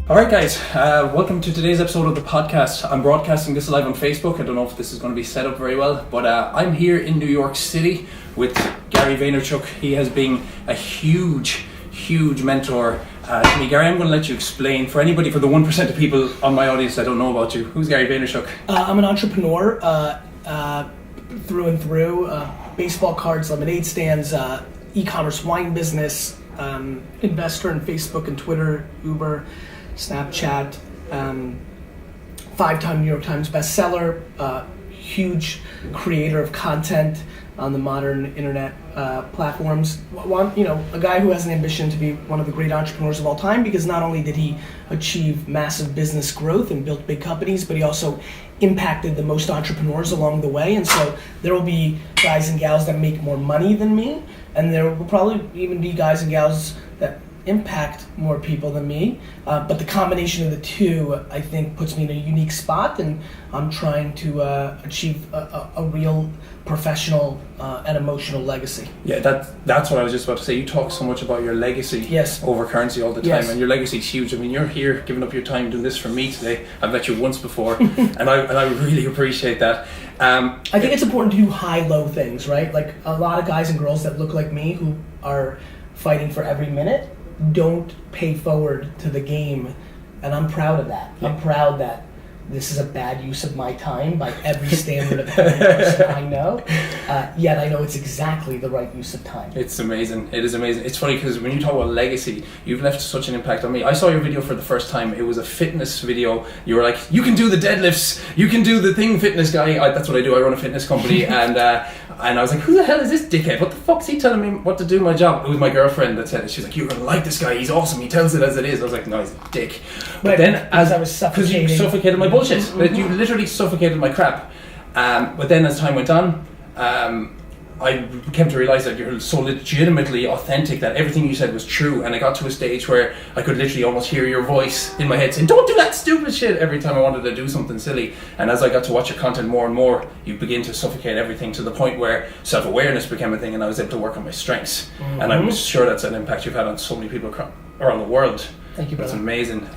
Alright guys, welcome to today's episode of the podcast. I'm broadcasting this live on Facebook. I don't know if this is going to be set up very well, but I'm here in New York City with Gary Vaynerchuk. He has been a huge mentor to me. Gary, I'm going to let you explain, for the 1% of people on my audience that don't know about you, who's Gary Vaynerchuk? I'm an entrepreneur through and through. Baseball cards, lemonade stands, e-commerce wine business, investor in Facebook and Twitter, Uber, Snapchat, 5-time New York Times bestseller, huge creator of content on the modern internet platforms. A guy who has an ambition to be one of the great entrepreneurs of all time, because not only did he achieve massive business growth and built big companies, but he also impacted the most entrepreneurs along the way. And so there will be guys and gals that make more money than me, and there will probably even be guys and gals that impact more people than me, but the combination of the two, I think, puts me in a unique spot, and I'm trying to achieve a real professional and emotional legacy. Yeah, that's what I was just about to say. You talk so much about your legacy over currency all the time, and your legacy is huge. I mean, you're here giving up your time doing this for me today. I've met you once before, and I really appreciate that. I think it's important to do high-low things, right? Like a lot of guys and girls that look like me who are fighting for every minute don't pay forward to the game, and I'm proud of that. I'm proud that this is a bad use of my time by every standard of person I know, yet I know it's exactly the right use of time. It's amazing. It is amazing. It's funny because when you talk about legacy, you've left such an impact on me. I saw your video for the first time. It was a fitness video. You were like, you can do the deadlifts, you can do the thing, fitness guy. That's what I do. I run a fitness company, and I was like, who the hell is this dickhead? What the fuck's he telling me what to do my job? It was my girlfriend that said it. She's like, you're going to like this guy. He's awesome. He tells it as it is. I was like, no, he's a dick. But then, as I was suffocating. Because you suffocated my bullshit. Mm-hmm. You literally suffocated my crap. But then as time went on, I came to realize that you're so legitimately authentic that everything you said was true, and I got to a stage where I could literally almost hear your voice in my head saying, don't do that stupid shit, every time I wanted to do something silly. And as I got to watch your content more and more, you begin to suffocate everything to the point where self-awareness became a thing, and I was able to work on my strengths. Mm-hmm. And I'm sure that's an impact you've had on so many people around the world. Thank you, brother. That's amazing.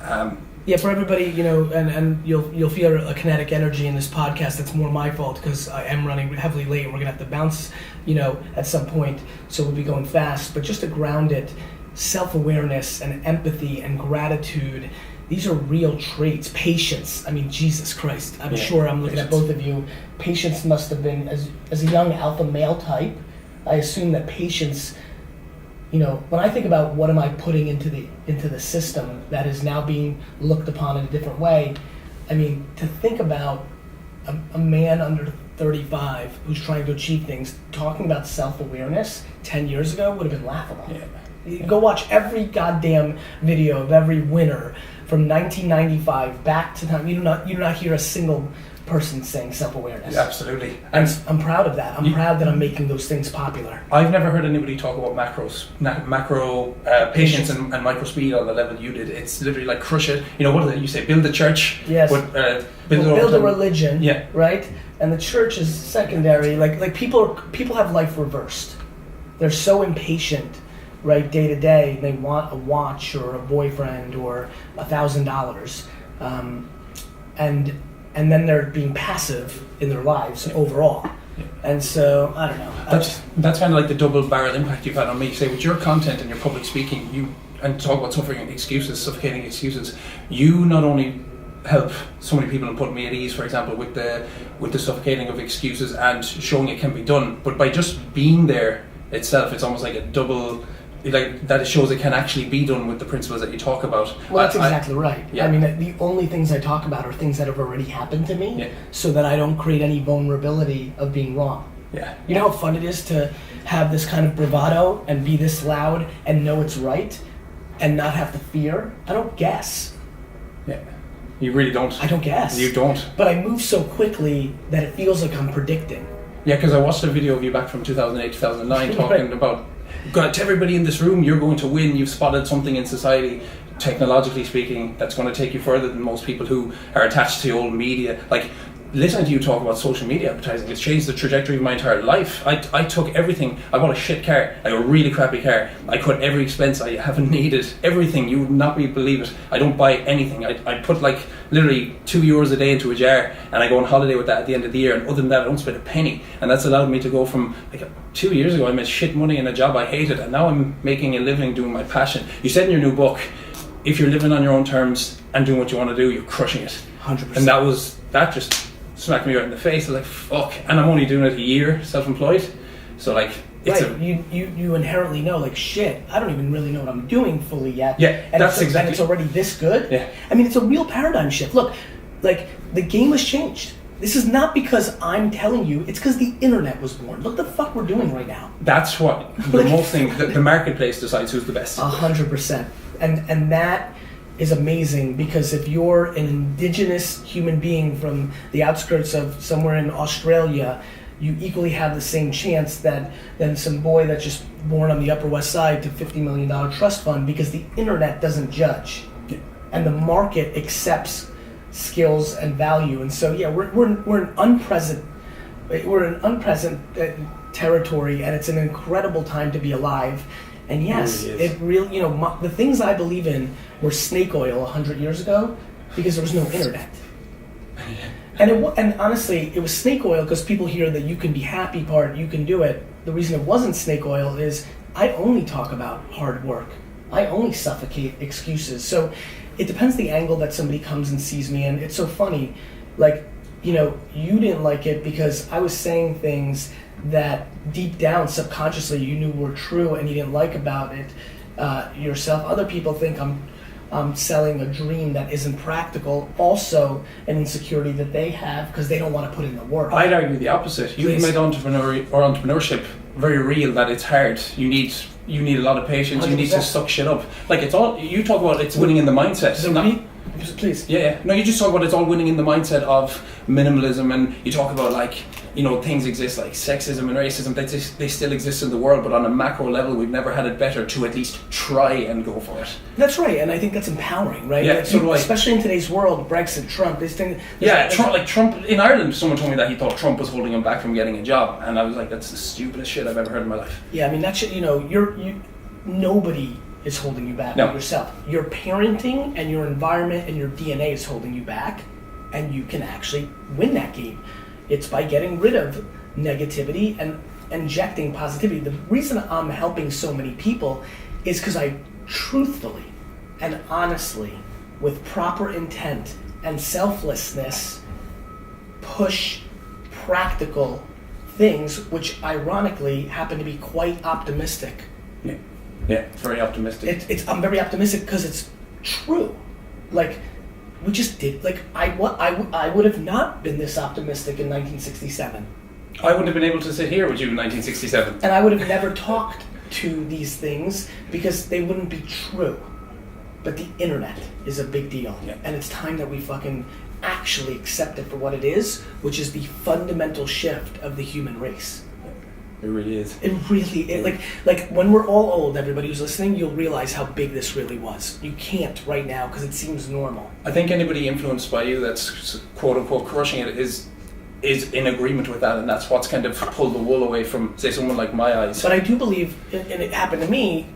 Yeah, for everybody, and you'll feel a kinetic energy in this podcast. That's more my fault because I am running heavily late. We're gonna have to bounce, at some point, so we'll be going fast. But just to ground it, self-awareness and empathy and gratitude, these are real traits. Patience. I mean, Jesus Christ. I'm sure I'm looking at both of you. Patience must have been, as a young alpha male type, I assume that patience. When I think about what am I putting into the system that is now being looked upon in a different way, I mean, to think about a man under 35 who's trying to achieve things, talking about self-awareness 10 years ago would have been laughable. Yeah. Go watch every goddamn video of every winner from 1995 back to time. You do not hear a single person saying self-awareness. Yeah, absolutely. And I'm proud of that. I'm proud that I'm making those things popular. I've never heard anybody talk about macro patience and micro speed on the level you did. It's literally like crush it. What is it? You say build the church. Yes. Build a religion. Yeah. Right. And the church is secondary. Like people have life reversed. They're so impatient, right, day to day. They want a watch or a boyfriend or $1,000, and then they're being passive in their lives overall. Yeah. And so, I don't know. That's kind of like the double barrel impact you've had on me. Say, with your content and your public speaking, and talk about suffocating excuses, you not only help so many people and put me at ease, for example, with the suffocating of excuses and showing it can be done, but by just being there itself, it's almost like a double, like that it shows it can actually be done with the principles that you talk about. Well, that's exactly right. Yeah. I mean, the only things I talk about are things that have already happened to me, so that I don't create any vulnerability of being wrong. Yeah. You know how fun it is to have this kind of bravado and be this loud and know it's right and not have to fear? I don't guess. Yeah. You really don't. I don't guess. You don't. But I move so quickly that it feels like I'm predicting. Yeah, because I watched a video of you back from 2008, 2009 talking about, God, to everybody in this room, you're going to win. You've spotted something in society, technologically speaking, that's going to take you further than most people who are attached to old media. Like, listening to you talk about social media advertising, it's changed the trajectory of my entire life. I took everything. I bought a shit car, like a really crappy car. I cut every expense I haven't needed, everything. You would not believe it. I don't buy anything. I put like literally €2 a day into a jar, and I go on holiday with that at the end of the year, and other than that I don't spend a penny. And that's allowed me to go from, like 2 years ago I made shit money in a job I hated, and now I'm making a living doing my passion. You said in your new book, if you're living on your own terms and doing what you want to do, you're crushing it. 100%. And that just smacked me right in the face. I was like, fuck. And I'm only doing it a year, self-employed. So like, it's right. You inherently know, like, shit, I don't even really know what I'm doing fully yet. Yeah, and that's exactly. And it's already this good. Yeah. I mean, it's a real paradigm shift. Look, like, the game has changed. This is not because I'm telling you, it's because the internet was born. Look the fuck we're doing right now. That's what the most thing, the marketplace decides who's the best. 100%. And that is amazing, because if you're an indigenous human being from the outskirts of somewhere in Australia, you equally have the same chance than some boy that's just born on the Upper West Side to $50 million trust fund, because the internet doesn't judge. Yeah. And the market accepts skills and value. And so, yeah, we're in unpresent territory, and it's an incredible time to be alive. And yes, it really, the things I believe in were snake oil 100 years ago, because there was no internet. And honestly, it was snake oil because people hear that you can be happy part, you can do it. The reason it wasn't snake oil is I only talk about hard work. I only suffocate excuses. So it depends the angle that somebody comes and sees me in. It's so funny, like, you didn't like it because I was saying things that deep down subconsciously you knew were true and you didn't like about it yourself. Other people think I'm selling a dream that isn't practical, also an insecurity that they have because they don't want to put in the work. I'd argue the opposite. You made entrepreneurship very real, that it's hard. You need a lot of patience. 100%. You need to suck shit up. Like, it's all you talk about. It's winning in the mindset. Please. Yeah. No, you just talk about it's all winning in the mindset of minimalism, and you talk about, like, things exist like sexism and racism. They still exist in the world, but on a macro level, we've never had it better to at least try and go for it. That's right, and I think that's empowering, right? Yeah, so do I. Especially in today's world, Brexit, Trump, this thing. Trump in Ireland. Someone told me that he thought Trump was holding him back from getting a job, and I was like, that's the stupidest shit I've ever heard in my life. Yeah, I mean that shit. Nobody is holding you back. No. Yourself. Your parenting and your environment and your DNA is holding you back, and you can actually win that game. It's by getting rid of negativity and injecting positivity. The reason I'm helping so many people is because I truthfully and honestly, with proper intent and selflessness, push practical things, which ironically happen to be quite optimistic. Yeah, very optimistic. I'm very optimistic because it's true. Like, we just did. Like, I would have not been this optimistic in 1967. I wouldn't have been able to sit here with you in 1967. And I would have never talked to these things because they wouldn't be true. But the internet is a big deal. Yeah. And it's time that we fucking actually accept it for what it is, which is the fundamental shift of the human race. It really is. It really is. Like when we're all old, everybody who's listening, you'll realize how big this really was. You can't right now because it seems normal. I think anybody influenced by you that's quote unquote crushing it is in agreement with that, and that's what's kind of pulled the wool away from, say, someone like my eyes. But I do believe, and it happened to me.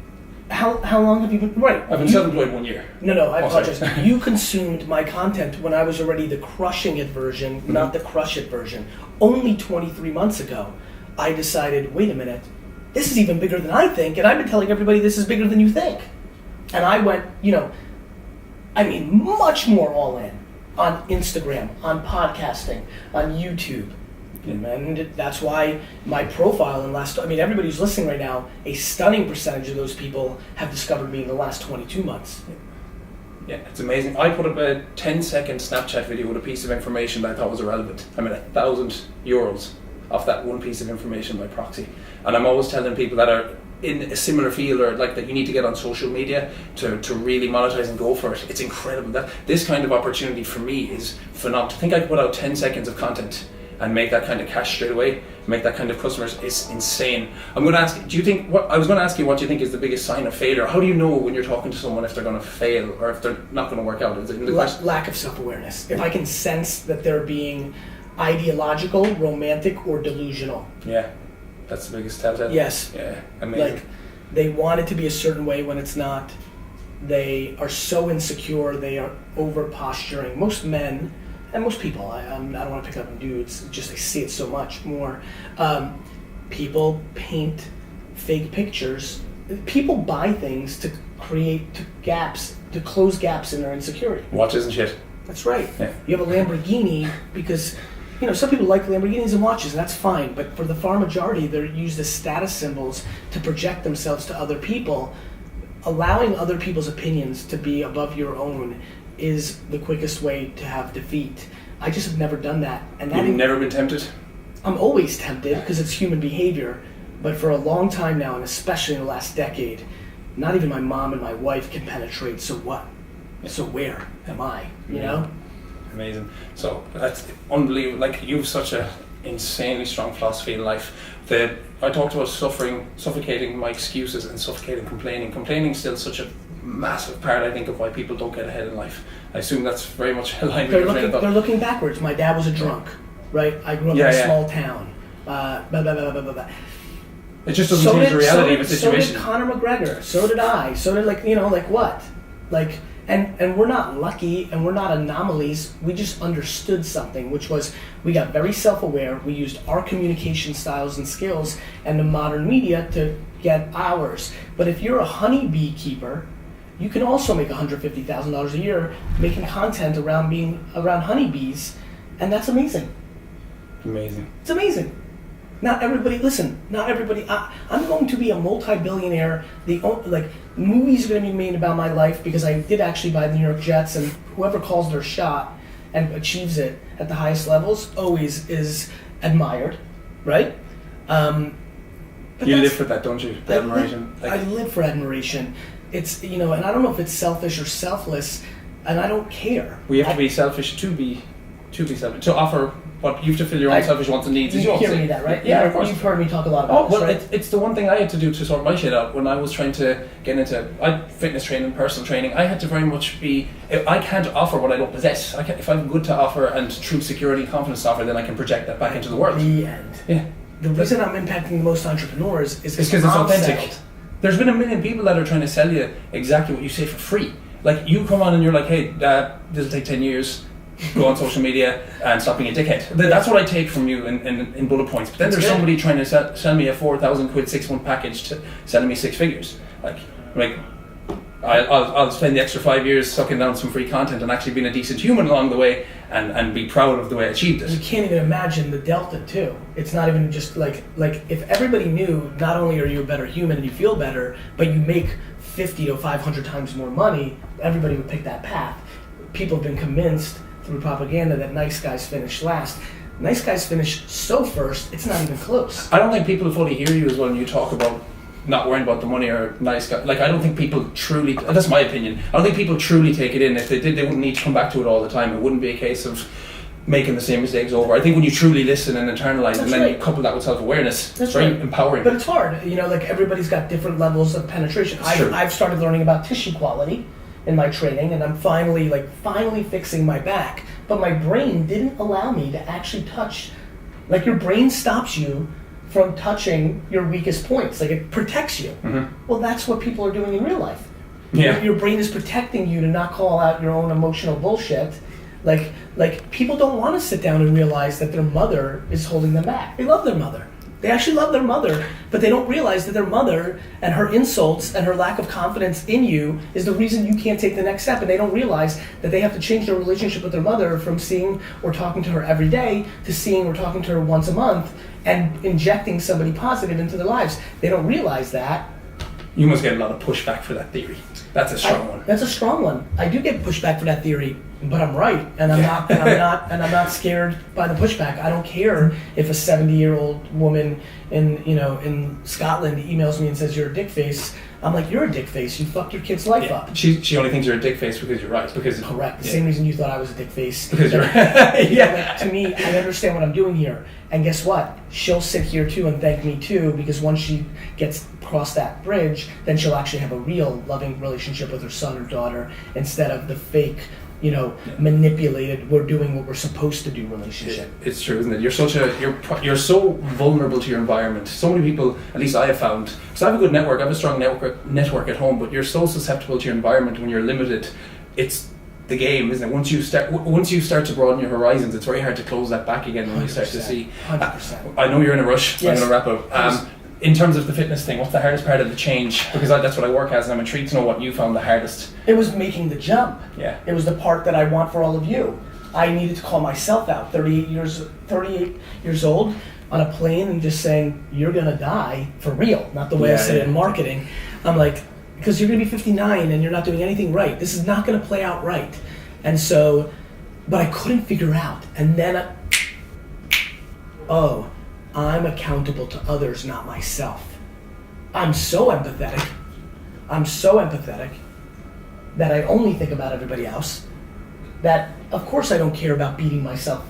How long have you been? Right. I've been self-employed 1 year. No, I apologize. You consumed my content when I was already the crushing it version, not the crush it version. Only 23 months ago, I decided, wait a minute, this is even bigger than I think, and I've been telling everybody this is bigger than you think. And I went, much more all in on Instagram, on podcasting, on YouTube. And that's why my profile everybody who's listening right now, a stunning percentage of those people have discovered me in the last 22 months. Yeah, it's amazing. I put up a 10-second Snapchat video with a piece of information that I thought was irrelevant. I made €1,000 off that one piece of information by proxy. And I'm always telling people that are in a similar field, or like that you need to get on social media to really monetize and go for it. It's incredible. That this kind of opportunity for me is phenomenal. To think I could put out 10 seconds of content and make that kind of cash straight away, make that kind of customers, is insane. I'm going to ask, what do you think is the biggest sign of failure? How do you know when you're talking to someone if they're going to fail or if they're not going to work out? Is it in the lack of self-awareness. If I can sense that they're being ideological, romantic, or delusional. Yeah, that's the biggest telltale. Yes. Yeah, amazing. Like, they want it to be a certain way when it's not. They are so insecure, they are over posturing. Most men, and most people, I don't want to pick up on dudes, just I see it so much more. People paint fake pictures. People buy things to to close gaps in their insecurity. Watches and shit. That's right. Yeah. You have a Lamborghini because, some people like Lamborghinis and watches, and that's fine. But for the far majority, they're used as status symbols to project themselves to other people. Allowing other people's opinions to be above your own is the quickest way to have defeat. I just have never done that. And that You've never been tempted? I'm always tempted because it's human behavior. But for a long time now, and especially in the last decade, not even my mom and my wife can penetrate. So what? So where am I? You know? Amazing. So that's unbelievable. Like, you've such a insanely strong philosophy in life. That I talked about suffocating my excuses and suffocating complaining. Complaining is still such a massive part, I think, of why people don't get ahead in life. I assume that's very much aligned with your train of thought. They're looking backwards. My dad was a drunk, right? I grew up in a small town. It just doesn't change the reality of a situation. So did Conor McGregor. So did I. So did, like what? Like, and we're not lucky and we're not anomalies. We just understood something, which was we got very self-aware. We used our communication styles and skills and the modern media to get ours. But if you're a honeybee keeper, you can also make $150,000 a year making content around honeybees, and that's amazing. Amazing. It's amazing. Not everybody. I'm going to be a multi-billionaire. Movies are going to be made about my life because I did actually buy the New York Jets, and whoever calls their shot and achieves it at the highest levels always is admired, right? You live for that, don't you? The admiration. I live for admiration. It's and I don't know if it's selfish or selfless, and I don't care. We have to be selfish to be selfish, to offer. But you have to fill your own selfish wants and needs. You hear me that, right? Yeah, of course. You've heard me talk a lot about this, right? It's the one thing I had to do to sort my shit out when I was trying to get into fitness training, personal training. I had to very much be. I can't offer what I don't possess. If I'm good to offer and true security and confidence to offer, then I can project that back into the world. The end. Yeah. The reason I'm impacting the most entrepreneurs is because it's authentic. There's been a million people that are trying to sell you exactly what you say for free. Like, you come on and you're like, hey, this will take 10 years. Go on social media and stop being a dickhead. That's what I take from you in bullet points. But then there's somebody trying to sell me a 4,000 quid 6-month package to selling me 6 figures. Like I'll spend the extra 5 years sucking down some free content and actually being a decent human along the way and be proud of the way I achieved it. You can't even imagine the delta too. It's not even just like if everybody knew not only are you a better human and you feel better, but you make 50 to 500 times more money, everybody would pick that path. People have been convinced through propaganda that nice guys finish last. Nice guys finish so first, it's not even close. I don't think people fully hear you as well when you talk about not worrying about the money or nice guy. Like, I don't think people truly, that's my opinion, I don't think people truly take it in. If they did, they wouldn't need to come back to it all the time. It wouldn't be a case of making the same mistakes over. I think when you truly listen and internalize and then you couple that with self-awareness, it's very empowering. But it's hard. Everybody's got different levels of penetration. I've started learning about tissue quality in my training, and I'm finally fixing my back. But my brain didn't allow me to actually touch. Like, your brain stops you from touching your weakest points. Like, it protects you. Mm-hmm. Well, that's what people are doing in real life. Yeah. Your brain is protecting you to not call out your own emotional bullshit. Like people don't want to sit down and realize that their mother is holding them back. They love their mother. They actually love their mother, but they don't realize that their mother and her insults and her lack of confidence in you is the reason you can't take the next step. And they don't realize that they have to change their relationship with their mother from seeing or talking to her every day to seeing or talking to her once a month and injecting somebody positive into their lives. They don't realize that. You must get a lot of pushback for that theory. That's a strong one. That's a strong one. I do get pushback for that theory, but I'm right, and I'm not scared by the pushback. I don't care if a 70-year-old woman in Scotland emails me and says you're a dick face. I'm like, you're a dick face. You fucked your kid's life up. She only thinks you're a dick face because you're right. Correct. The same reason you thought I was a dick face. Because you're to me, I understand what I'm doing here. And guess what? She'll sit here too and thank me too, because once she gets across that bridge, then she'll actually have a real loving relationship with her son or daughter instead of the fake, manipulated. We're doing what we're supposed to do relationship. It's true, isn't it? You're so vulnerable to your environment. So many people, at least I have found, because I have a good network, I have a strong network at home, but you're so susceptible to your environment when you're limited. It's the game, isn't it? Once you start to broaden your horizons, it's very hard to close that back again when you start to see. 100%. I know you're in a rush. Yes. I'm going to wrap up. In terms of the fitness thing, what's the hardest part of the change? Because that's what I work as, and I'm intrigued to know what you found the hardest. It was making the jump. Yeah. It was the part that I want for all of you. I needed to call myself out. 38 years old on a plane and just saying, you're gonna die for real. Not the way I said it in marketing. I'm like, because you're gonna be 59 and you're not doing anything right. This is not gonna play out right. And so, but I couldn't figure out. And then, I'm accountable to others, not myself. I'm so empathetic that I only think about everybody else, that of course I don't care about beating myself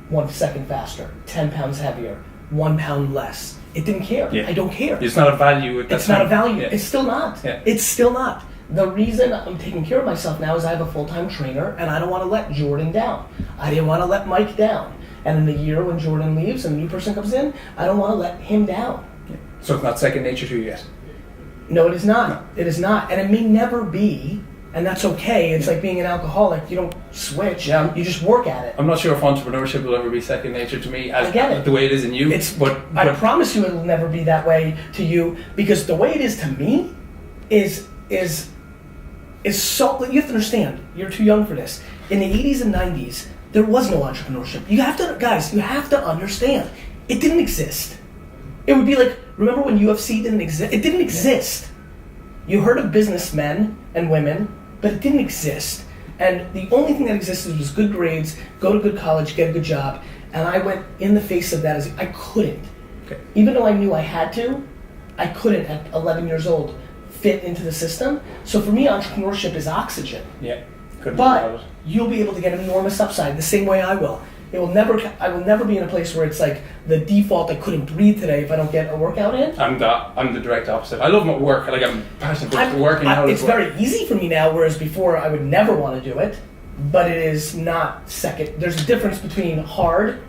1 second faster, 10 pounds heavier, 1 pound less. It didn't care. Yeah. I don't care. It's not a value. It's not a value. Yeah. It's still not. Yeah. It's still not. The reason I'm taking care of myself now is I have a full-time trainer, and I don't want to let Jordan down. I didn't want to let Mike down. And in the year when Jordan leaves and a new person comes in, I don't want to let him down. Yeah. So it's not second nature to you yet? No, it is not. No. It is not. And it may never be, and that's okay. It's like being an alcoholic. You don't switch. Yeah. You just work at it. I'm not sure if entrepreneurship will ever be second nature to me, I get it. the way it is in you. But I promise you it'll never be that way to you, because the way it is to me is so, you have to understand, you're too young for this. In the 80s and 90s, there was no entrepreneurship. You have to understand. It didn't exist. It would be like, remember when UFC didn't exist? It didn't exist. You heard of businessmen and women, but it didn't exist. And the only thing that existed was good grades, go to good college, get a good job. And I went in the face of that as I couldn't. Okay. Even though I knew I had to, I couldn't at 11 years old fit into the system. So for me, entrepreneurship is oxygen. Yeah. But you'll be able to get enormous upside the same way I will. I will never be in a place where it's like the default. I couldn't breathe today if I don't get a workout in. I'm the direct opposite. I love my work. Like, I'm passionate about working out. It's very easy for me now, whereas before I would never want to do it. But it is not second. There's a difference between hard,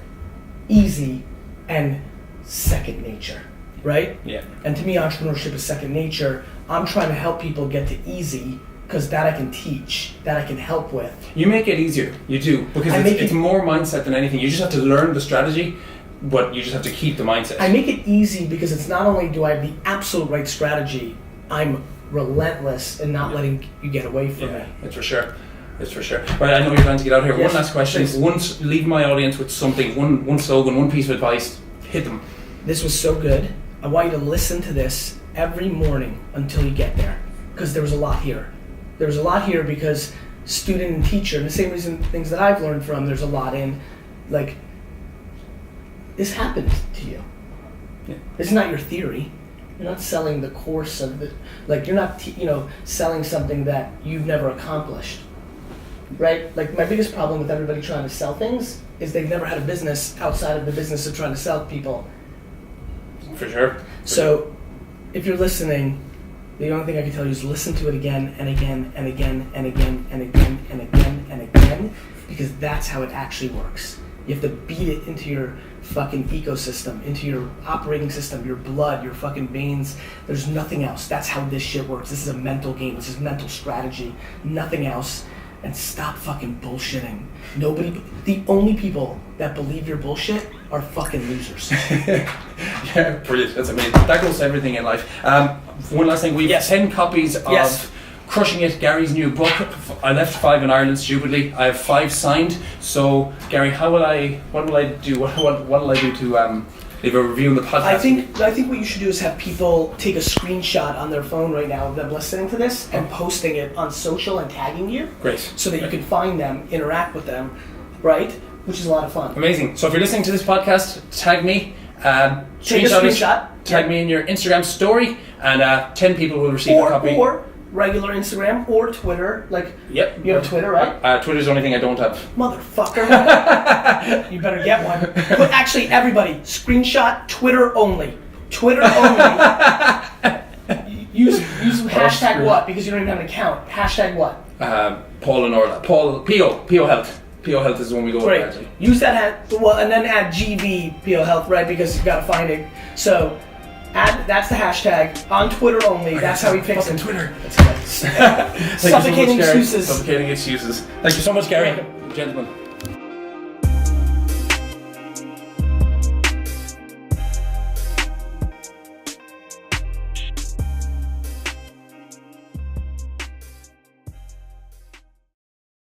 easy, and second nature, right? Yeah. And to me, entrepreneurship is second nature. I'm trying to help people get to easy, because that I can teach, that I can help with. You make it easier. You do. Because it's more mindset than anything. You just have to learn the strategy, but you just have to keep the mindset. I make it easy because it's not only do I have the absolute right strategy, I'm relentless in not letting you get away from me. It's for sure. It's for sure. Right, I know you're trying to get out of here. Yes, one last question. please. Leave my audience with something, one slogan, one piece of advice. Hit them. This was so good. I want you to listen to this every morning until you get there, because there was a lot here. There's a lot here because student and teacher, and the same reason things that I've learned from, there's a lot in, like, this happened to you. Yeah. This is not your theory. You're not selling the course of the, like, you're not, selling something that you've never accomplished, right? Like, my biggest problem with everybody trying to sell things is they've never had a business outside of the business of trying to sell people. For sure. So, if you're listening, the only thing I can tell you is listen to it again and again and again and again and again and again and again, because that's how it actually works. You have to beat it into your fucking ecosystem, into your operating system, your blood, your fucking veins. There's nothing else. That's how this shit works. This is a mental game. This is mental strategy. Nothing else. And stop fucking bullshitting. The only people that believe your bullshit are fucking losers. Yeah, brilliant. That's amazing. That goes to everything in life. One last thing. We have 10 copies of Crushing It, Gary's new book. I left 5 in Ireland stupidly. I have 5 signed. So, Gary, what will I do? What will I do to leave a review on the podcast? I think what you should do is have people take a screenshot on their phone right now of them listening to this and posting it on social and tagging you. Great. So that you can find them, interact with them, right? Which is a lot of fun. Amazing. So if you're listening to this podcast, tag me. Take a screenshot. Tag me in your Instagram story, and 10 people will receive a copy. Or regular Instagram or Twitter. Like, yep. You have Twitter, right? Twitter's the only thing I don't have. Motherfucker. You better get one. But actually, everybody, screenshot Twitter only. Twitter only. Use hashtag what? Because you don't even have an account. Hashtag what? Paul and Orla. PO Health. PO Health is the one we go Great. with. Use that and then add GV PO Health, right? Because you gotta find it. So that's the hashtag on Twitter only. That's how he picks it. Twitter. Suffocating excuses. Suffocating excuses. Thank you so much, Gary. Gentlemen.